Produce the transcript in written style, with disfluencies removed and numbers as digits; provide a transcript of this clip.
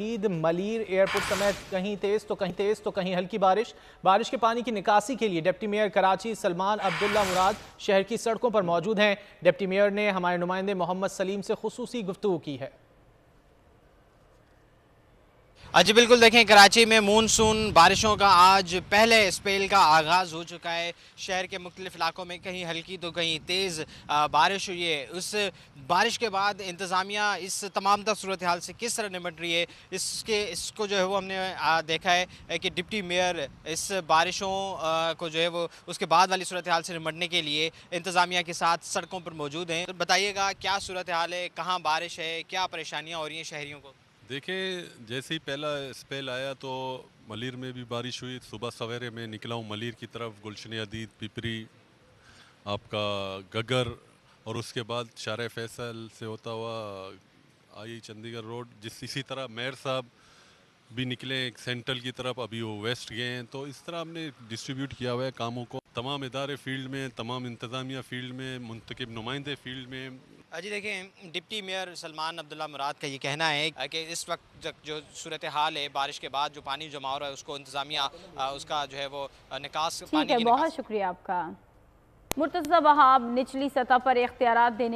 Eid Malir airport समेत कहीं तेज तो कहीं हल्की बारिश के पानी की निकासी के लिए डिप्टी मेयर कराची सलमान अब्दुल्ला मुराद शहर की सड़कों पर मौजूद हैं। डिप्टी मेयर ने हमारे नुमाइंदे मोहम्मद सलीम से खुसूसी गुफ्तगू की है। जी बिल्कुल, देखें कराची में मानसून बारिशों का आज पहले स्पेल का आगाज़ हो चुका है। शहर के मुख्तलिफ इलाकों में कहीं हल्की तो कहीं तेज़ बारिश हुई है। उस बारिश के बाद इंतज़ामिया इस तमाम तर सूरत हाल से किस तरह निपट रही है, इसको जो है वो हमने देखा है कि डिप्टी मेयर इस बारिशों को जो है वो उसके बाद वाली सूरत हाल से निपटने के लिए इंतज़ामिया के साथ सड़कों पर मौजूद हैं। तो बताइएगा क्या सूरत हाल है, कहाँ बारिश है, क्या परेशानियाँ हो रही हैं शहरियों को? देखें, जैसे ही पहला स्पेल आया तो मलीर में भी बारिश हुई। सुबह सवेरे में निकला हूँ मलीर की तरफ, गुलशन अदीद, पिपरी, आपका गगर, और उसके बाद शारे फैसल से होता हुआ आई चंडीगढ़ रोड। इसी तरह मेयर साहब भी निकले सेंट्रल की तरफ, अभी वो वेस्ट गए हैं। तो इस तरह हमने डिस्ट्रीब्यूट किया हुआ है कामों को। तमाम इदारे फील्ड में, तमाम इंतज़ामिया फील्ड में, मुंतखब नुमाइंदे फील्ड में। जी देखें, डिप्टी मेयर सलमान अब्दुल्ला मुराद का ये कहना है कि इस वक्त जो सूरत हाल है बारिश के बाद जो पानी जमा हो रहा है उसको इंतज़ामिया उसका जो है वो निकास ठीक पानी है, की बहुत निकास। शुक्रिया आपका। मुर्तज़ा वहाब निचली सतह पर इख्तियारात देने